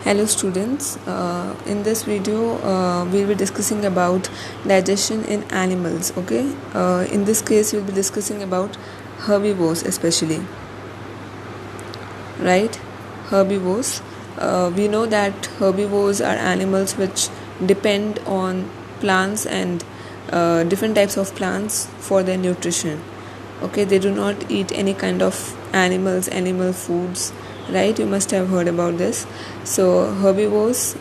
Hello students, in this video we'll be discussing about digestion in animals. Okay, in this case we'll be discussing about herbivores especially, right? Herbivores. We know that herbivores are animals which depend on plants and different types of plants for their nutrition. Okay, they do not eat any kind of animal foods, right? You must have heard about this. So herbivores,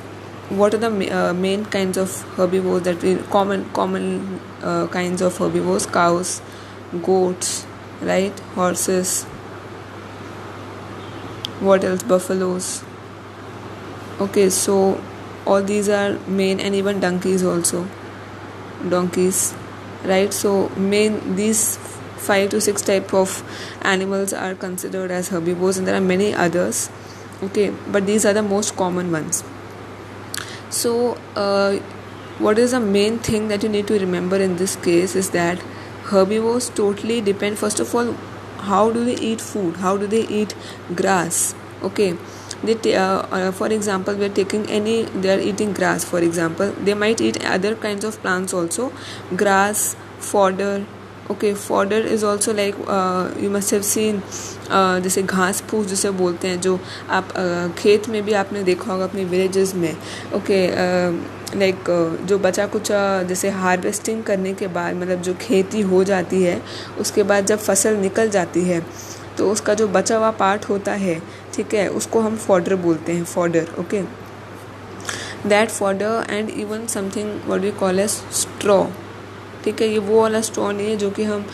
what are the main kinds of herbivores that we common kinds of herbivores? Cows, goats, right? Horses, what else? Buffaloes. Okay, so all these are main, and even donkeys, right? So main, these 5 to 6 type of animals are considered as herbivores, and there are many others. Okay, but these are the most common ones. So what is the main thing that you need to remember in this case is that herbivores totally depend, first of all, how do they eat food, how do they eat grass. Okay, for example, they are eating grass. For example, they might eat other kinds of plants also, grass, fodder. Okay, fodder is also like you must have seen जैसे घास फूस जिसे बोलते हैं, जो आप खेत में भी आपने देखा होगा अपनी विलेजेस में. ओके, लाइक जो बचा कुचा जैसे हार्वेस्टिंग करने के बाद, मतलब जो खेती हो जाती है उसके बाद जब फसल निकल जाती है तो उसका जो बचा हुआ पार्ट होता है, ठीक है, उसको हम फॉडर बोलते हैं, fodder. Okay, that fodder and even something what we call as straw. ठीक है, ये वो वाला स्ट्रॉ नहीं है जो कि हम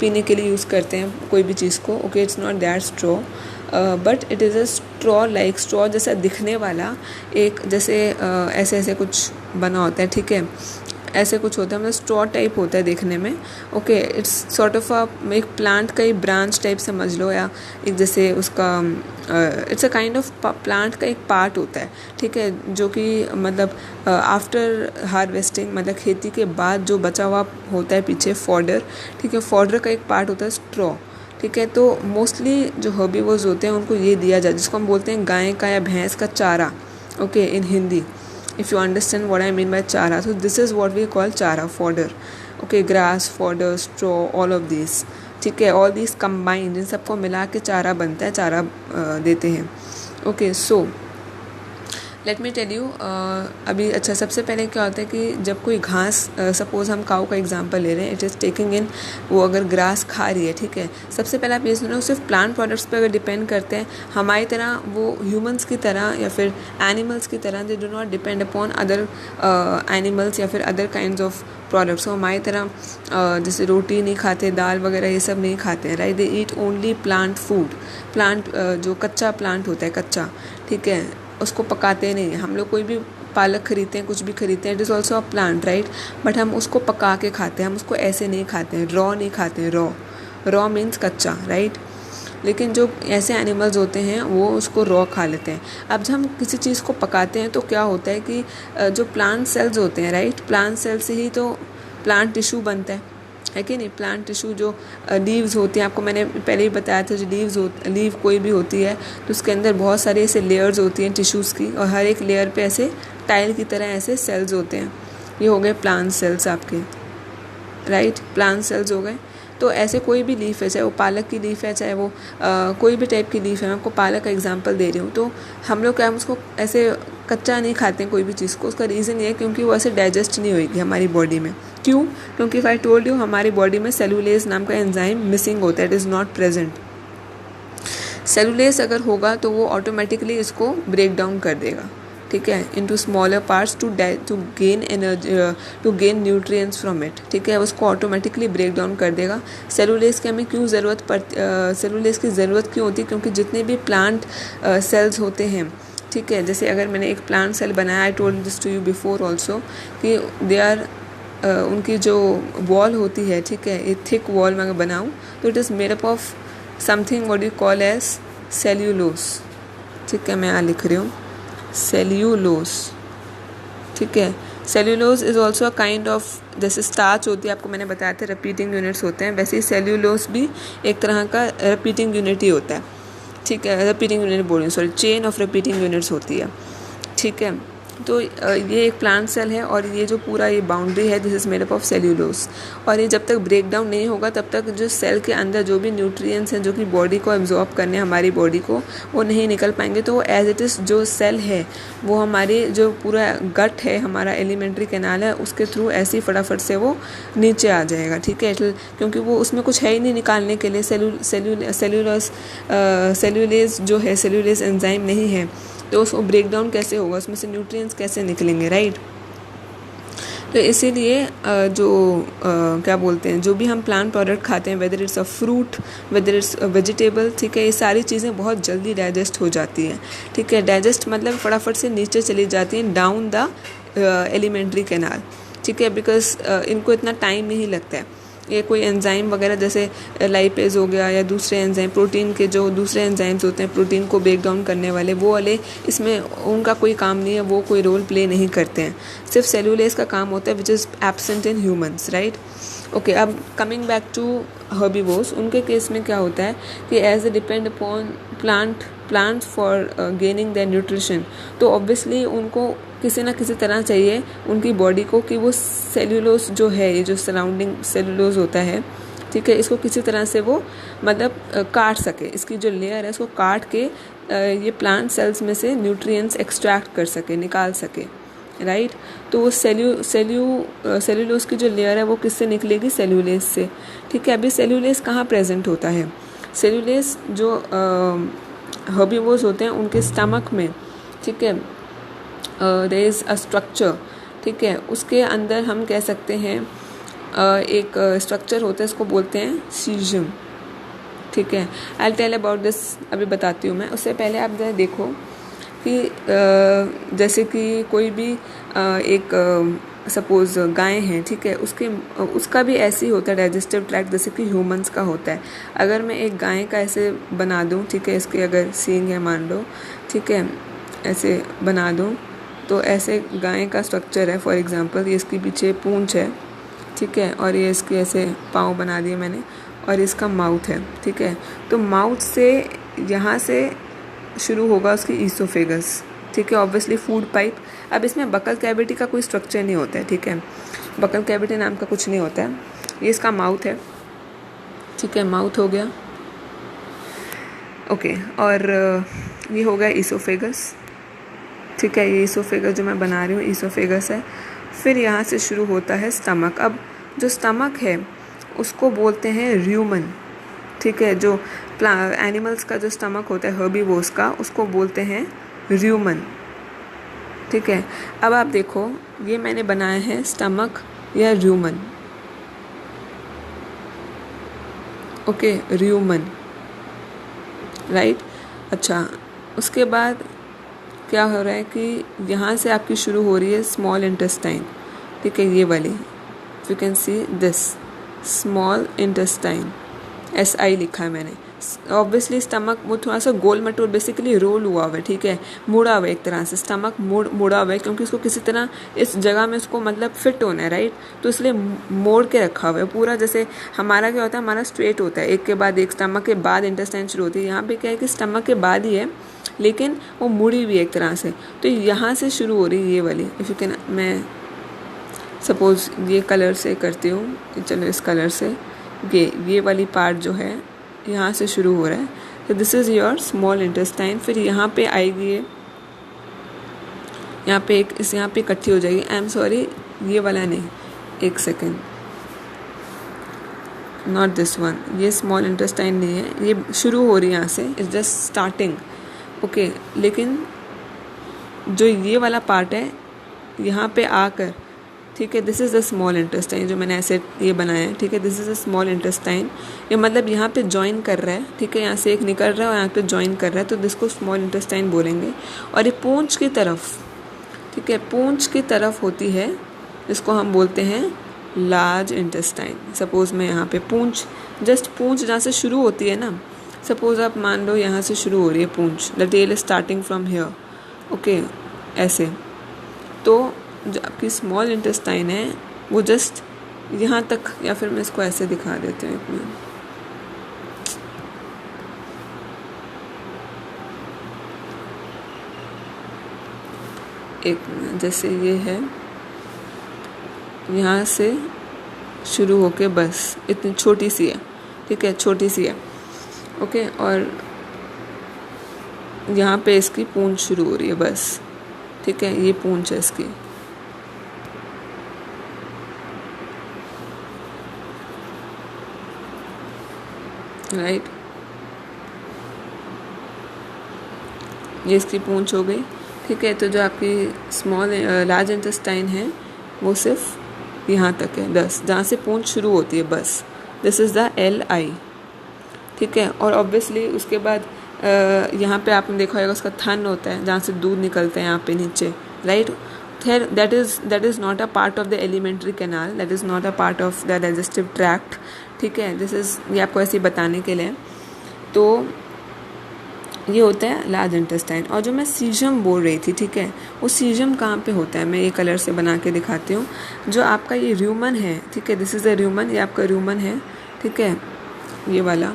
पीने के लिए यूज़ करते हैं कोई भी चीज़ को. Okay, it's not that straw, but it is a straw, like straw जैसा दिखने वाला, एक जैसे ऐसे ऐसे कुछ बना होता है. ठीक है, ऐसे कुछ होता है, मतलब स्ट्रॉ टाइप होता है देखने में. ओके, इट्स सॉर्ट ऑफ एक प्लांट का ही ब्रांच टाइप समझ लो, या एक जैसे उसका it's a kind of plant का एक पार्ट होता है. ठीक है, जो कि मतलब आफ्टर हार्वेस्टिंग, मतलब खेती के बाद जो बचा हुआ होता है पीछे, फॉडर. ठीक है, फॉडर का एक पार्ट होता है स्ट्रॉ. ठीक है, तो मोस्टली जो हर्बीवोर्स होते हैं उनको ये दिया जाए, जिसको हम बोलते हैं गाय का या भैंस का चारा. Okay, in Hindi, if you understand what I mean by chara, so this is what we call chara, fodder. Okay, grass, fodder, straw, all of these. ठीक है, all these combined, इन सबको मिला के चारा बनता है, चारा देते हैं. Okay, so let me tell you. अभी अच्छा, सबसे पहले क्या होता है कि जब कोई घास, सपोज हम काऊ का एग्जांपल ले रहे हैं, इट इज़ टेकिंग इन, वो अगर ग्रास खा रही है, ठीक है, सबसे पहले आप ये सुनो, सिर्फ प्लांट प्रोडक्ट्स पे अगर डिपेंड करते हैं हमारी तरह, वो ह्यूमंस की तरह या फिर एनिमल्स की तरह, they do not depend upon other animals या फिर अदर काइंड्स ऑफ प्रोडक्ट्स. तो हमारी तरह जैसे रोटी नहीं खाते, दाल वगैरह ये सब नहीं खाते हैं, right. They eat only plant food. Plant जो कच्चा प्लांट होता है, कच्चा, ठीक है, उसको पकाते नहीं हैं. हम लोग कोई भी पालक खरीदते हैं, कुछ भी खरीदते हैं, it is also a plant, right, but हम उसको पका के खाते हैं, हम उसको ऐसे नहीं खाते हैं, रॉ नहीं खाते हैं. रॉ मीन्स कच्चा, राइट. लेकिन जो ऐसे एनिमल्स होते हैं वो उसको रॉ खा लेते हैं. अब जब हम किसी चीज़ को पकाते हैं तो क्या होता है कि जो प्लांट सेल्स होते हैं, राइट, प्लांट सेल से ही तो प्लांट टिश्यू बनता है कि नहीं. प्लांट टिश्यू जो लीव्स होती हैं, आपको मैंने पहले ही बताया था, जो लीव कोई भी होती है तो उसके अंदर बहुत सारे ऐसे लेयर्स होती हैं टिश्यूज़ की, और हर एक लेयर पे ऐसे टाइल की तरह ऐसे सेल्स होते हैं. ये हो गए प्लांट सेल्स आपके, राइट, प्लांट सेल्स हो गए. तो ऐसे कोई भी लीफ है, चाहे वो पालक की लीफ है, चाहे वो कोई भी टाइप की लीफ है, मैं आपको पालक का एग्जांपल दे रही हूँ. तो हम लोग क्या, हम उसको ऐसे कच्चा नहीं खाते हैं कोई भी चीज़ को. उसका रीज़न ये है क्योंकि वो ऐसे डाइजेस्ट नहीं होगी हमारी बॉडी में. क्यों? क्योंकि इफ़ आई टोल्ड यू, हमारी बॉडी में सेलुलेज नाम का एंजाइम मिसिंग होता है, it is not present. Cellulase अगर होगा तो वो ऑटोमेटिकली इसको ब्रेक डाउन कर देगा, ठीक है, into smaller parts to gain energy, to gain nutrients from it. ठीक है, उसको ऑटोमेटिकली ब्रेक डाउन कर देगा. सेलुलेज की हमें क्यों ज़रूरत पड़ती, सेलुलेज की ज़रूरत क्यों होती है? क्योंकि जितने भी प्लांट सेल्स होते हैं, ठीक है, जैसे अगर मैंने एक प्लांट सेल बनाया, I told this to you before also, कि दे आर उनकी जो वॉल होती है, ठीक है, एक थिक वॉल मैं अगर बनाऊँ तो it is made up of something what you call as cellulose. ठीक है, मैं यहाँ लिख रही हूँ सेल्यूलोस. ठीक है, cellulose is also a kind of, जैसे स्टार्च होती है, आपको मैंने बताया था रिपीटिंग यूनिट्स होते हैं, वैसे ही सेल्यूलोस भी एक तरह का रिपीटिंग यूनिट ही होता है. ठीक है, रिपीटिंग यूनिट बोल रही हूँ, sorry, chain of repeating units होती है, ठीक है। तो ये एक प्लांट सेल है और ये जो पूरा ये बाउंड्री है this is made up of cellulose, और ये जब तक ब्रेक डाउन नहीं होगा तब तक जो सेल के अंदर जो भी न्यूट्रिएंट्स हैं जो कि बॉडी को एब्जॉर्ब करने हमारी बॉडी को, वो नहीं निकल पाएंगे। तो एज इट इज़ जो सेल है वो हमारे जो पूरा गट है, हमारा एलिमेंट्री कैनाल है, उसके थ्रू ऐसे ही फटाफट से वो नीचे आ जाएगा, ठीक है, क्योंकि वो उसमें कुछ है ही नहीं निकालने के लिए, सेल्यूलेज जो है, सेल्यूलेज एंजाइम नहीं है, तो उसको ब्रेक डाउन कैसे होगा, उसमें से न्यूट्रिएंट्स कैसे निकलेंगे, राइट। तो इसीलिए क्या बोलते हैं, जो भी हम प्लांट प्रोडक्ट खाते हैं, whether it's a fruit, whether it's a vegetable, ठीक है, ये सारी चीज़ें बहुत जल्दी डाइजेस्ट हो जाती हैं, ठीक है। डाइजेस्ट मतलब फटाफट से नीचे चली जाती हैं डाउन द एलिमेंट्री कैनाल, ठीक है, बिकॉज इनको इतना टाइम नहीं लगता है। ये कोई एंजाइम वगैरह जैसे लाइपेज हो गया या दूसरे एंजाइम, प्रोटीन के जो दूसरे एंजाइम्स होते हैं प्रोटीन को ब्रेक डाउन करने वाले, वो वाले इसमें उनका कोई काम नहीं है, वो कोई रोल प्ले नहीं करते हैं, सिर्फ सेल्यूलेज का काम होता है which is absent in humans, right. Okay, अब कमिंग बैक टू हर्बीवोर्स, उनके केस में क्या होता है कि as a depend upon plant for gaining the nutrition, तो ऑब्वियसली उनको किसी ना किसी तरह चाहिए उनकी बॉडी को कि वो सेल्यूलोज जो है, ये जो सराउंडिंग सेल्यूलोज होता है, ठीक है, इसको किसी तरह से वो मतलब काट सके, इसकी जो लेयर है उसको काट के ये प्लांट सेल्स में से न्यूट्रिएंट्स एक्सट्रैक्ट कर सके, निकाल सके, राइट। तो वो सेल्यूलोज की जो लेयर है वो किससे निकलेगी, सेल्यूलेज से, ठीक है। अभी सेल्यूलेज कहाँ प्रेजेंट होता है, सेल्यूलेज जो हर्बीवोर्स होते हैं उनके स्टमक में, ठीक है, देयर इज़ अ स्ट्रक्चर, ठीक है, उसके अंदर हम कह सकते हैं एक स्ट्रक्चर होता है, इसको बोलते हैं सीजम, ठीक है। आई टेल अबाउट दिस, अभी बताती हूँ मैं। उससे पहले आप जरा देखो कि जैसे कि कोई भी एक सपोज़ गाय है, ठीक है, उसका भी ऐसे ही होता है डाइजेस्टिव ट्रैक्ट जैसे कि ह्यूमंस का होता है। अगर मैं एक गाय का ऐसे बना दूँ, ठीक है, इसके अगर सींग है मान लो, ठीक है, ऐसे बना दूँ, तो ऐसे गाय का स्ट्रक्चर है। फॉर एग्जांपल ये इसके पीछे पूंछ है, ठीक है, और ये इसके ऐसे पाँव बना दिए मैंने, और इसका माउथ है, ठीक है। तो माउथ से यहाँ से शुरू होगा उसकी ईसोफेगस, ठीक है, ऑब्वियसली फूड पाइप। अब इसमें बकल कैविटी का कोई स्ट्रक्चर नहीं होता है, ठीक है, बकल कैविटी नाम का कुछ नहीं होता है। ये इसका माउथ है, ठीक है, माउथ हो गया, ओके। और ये हो गया ईसोफेगस, ठीक है, ये ईसोफेगस जो मैं बना रही हूँ ईसोफेगस है। फिर यहाँ से शुरू होता है स्टमक। अब जो स्टमक है उसको बोलते हैं र्यूमन, ठीक है, जो एनिमल्स का जो स्टमक होता है हर्बीवोर्स का, उसको बोलते हैं र्यूमन, ठीक है। अब आप देखो ये मैंने बनाया है स्टमक या र्यूमन, ओके, र्यूमन, राइट। अच्छा, उसके बाद क्या हो रहा है कि यहाँ से आपकी शुरू हो रही है स्मॉल इंटेस्टाइन, ठीक है, ये वाली, you can see this small intestine, SI लिखा है मैंने। ऑब्वियसली स्टमक वो थोड़ा सा गोल मटोल बेसिकली रोल हुआ हुआ है, ठीक है, मुड़ा हुआ है एक तरह से, स्टमक मुड़ा हुआ है क्योंकि उसको किसी तरह इस जगह में उसको मतलब फिट होना है, राइट, तो इसलिए मोड़ के रखा हुआ है पूरा। जैसे हमारा क्या होता है, हमारा स्ट्रेट होता है, एक के बाद एक, स्टमक के बाद इंटेस्टाइन शुरू होती है, यहाँ पे क्या है कि स्टमक के बाद ही है लेकिन वो मुड़ी हुई है एक तरह से, तो यहाँ से शुरू हो रही है ये वाली। इफ़ यू कैन, मैं सपोज़ ये कलर से करती हूँ, चलो इस कलर से, ये वाली पार्ट जो है यहाँ से शुरू हो रहा है, तो this is your small intestine. फिर यहाँ पे आएगी ये, यहाँ पे यहाँ पे इकट्ठी हो जाएगी, आई एम सॉरी, ये वाला नहीं, एक सेकेंड, नॉट दिस वन, ये स्मॉल इंटेस्टाइन नहीं है, ये शुरू हो रही है यहाँ से, इट्स जस्ट स्टार्टिंग, ओके। लेकिन जो ये वाला पार्ट है यहाँ पे आकर, ठीक है, this is the small intestine, जो मैंने ऐसे ये बनाया है, ठीक है, this is the small intestine, ये मतलब यहाँ पे जॉइन कर रहा है, ठीक है, यहाँ से एक निकल रहा है और यहाँ पे जॉइन कर रहा है, तो जिसको स्मॉल इंटेस्टाइन बोलेंगे। और ये पूंछ की तरफ, ठीक है, पूंछ की तरफ होती है, इसको हम बोलते हैं लार्ज इंटेस्टाइन। सपोज़ मैं यहाँ पे पूंछ, जस्ट पूंछ जहाँ से शुरू होती है ना, सपोज़ आप मान लो यहाँ से शुरू हो रही है पूंछ, the tail is starting from here, okay, ऐसे, तो जो आपकी स्मॉल इंटेस्टाइन है वो जस्ट यहाँ तक, या फिर मैं इसको ऐसे दिखा देती हूँ एक मिनट, एक जैसे ये है, यहाँ से शुरू होके बस इतनी छोटी सी है, ठीक है, छोटी सी है, ओके, और यहाँ पे इसकी पूंछ शुरू हो रही है बस, ठीक है, ये पूंछ है इसकी, राइट, ये इसकी पूंछ हो गई, ठीक है। तो जो आपकी लार्ज इंटेस्टाइन है वो सिर्फ यहाँ तक है, 10, जहाँ से पूंछ शुरू होती है बस, दिस इज़ द LI, ठीक है। और ऑब्वियसली उसके बाद यहाँ पे आपने देखा होगा उसका थन होता है जहाँ से दूध निकलता है यहाँ पे नीचे, राइट। फिर that is not a part of the alimentary canal, that is not a part of the digestive tract, ठीक है। ये आपको ऐसे बताने के लिए, तो ये होता है लार्ज इंटेस्टाइन। और जो मैं सीजम बोल रही थी, ठीक है, वो सीजम कहाँ पे होता है, मैं ये कलर से बना के दिखाती हूँ। जो आपका ये र्यूमन है, ठीक है, दिस इज़ द र्यूमन, ये आपका र्यूमन है, ठीक है, ये वाला,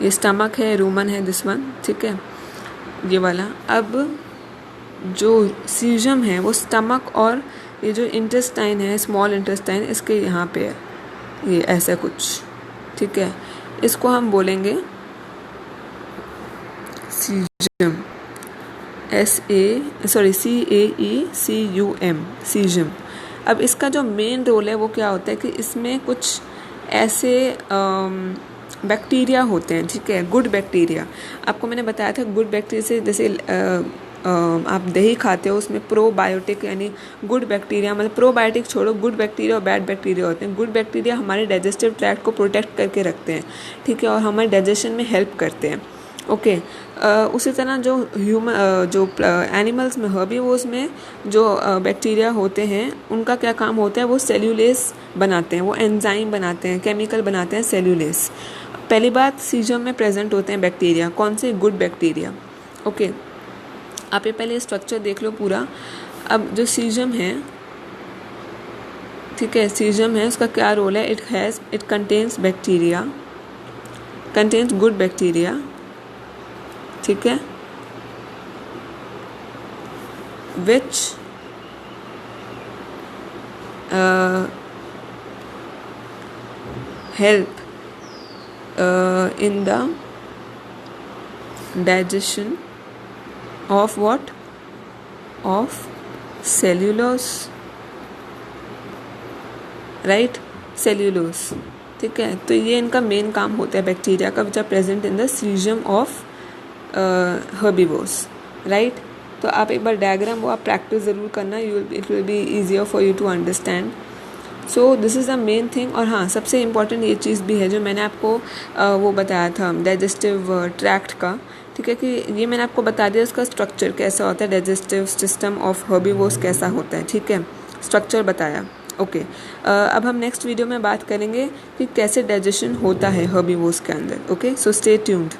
ये स्टमक है, र्यूमन है दिस वन, ठीक है, ये वाला। अब जो सीजम है वो स्टमक और ये जो इंटेस्टाइन है, स्मॉल इंटेस्टाइन, इसके यहाँ पे है, ये ऐसा कुछ, ठीक है। इसको हम बोलेंगे सीजम, CAECUM, सीजम। अब इसका जो मेन रोल है वो क्या होता है कि इसमें कुछ ऐसे बैक्टीरिया होते हैं, ठीक है, गुड बैक्टीरिया। आपको मैंने बताया था गुड बैक्टीरिया से, जैसे आप दही खाते हो उसमें प्रोबायोटिक यानी गुड बैक्टीरिया, मतलब प्रोबायोटिक छोड़ो, गुड बैक्टीरिया और बैड बैक्टीरिया होते हैं। गुड बैक्टीरिया हमारे डाइजेस्टिव ट्रैक्ट को प्रोटेक्ट करके रखते हैं, ठीक है, और हमारे डाइजेशन में हेल्प करते हैं, ओके। उसी तरह जो एनिमल्स में, हर्बीवोर्स में जो बैक्टीरिया होते हैं उनका क्या काम होता है, वो सेल्यूलेस बनाते हैं, वो एंजाइम बनाते हैं, केमिकल बनाते हैं, सेल्यूलेस। पहली बात, सीजम में प्रेजेंट होते हैं बैक्टीरिया, कौन से, गुड बैक्टीरिया, ओके। आप ये पहले स्ट्रक्चर देख लो पूरा। अब जो सीजम है, ठीक है, सीजम है, उसका क्या रोल है, it contains bacteria, contains good bacteria, ठीक है, विच help in the digestion of what, of cellulose, right, cellulose, ठीक है। तो ये इनका मेन काम होता है बैक्टीरिया का, which are present in the caecum of herbivores, right. तो आप एक बार डायग्राम वो आप प्रैक्टिस ज़रूर करना, it will be easier for you to understand. So this is the main thing. और हाँ, सबसे इम्पॉर्टेंट ये चीज़ भी है जो मैंने आपको वो बताया था डाइजेस्टिव ट्रैक्ट का, ठीक है, कि ये मैंने आपको बता दिया उसका स्ट्रक्चर कैसा होता है, डाइजेस्टिव सिस्टम ऑफ हर्बीवोर्स कैसा होता है, ठीक है, स्ट्रक्चर बताया, ओके। अब हम नेक्स्ट वीडियो में बात करेंगे कि कैसे डाइजेशन होता है हर्बीवोर्स के अंदर, ओके। So stay tuned.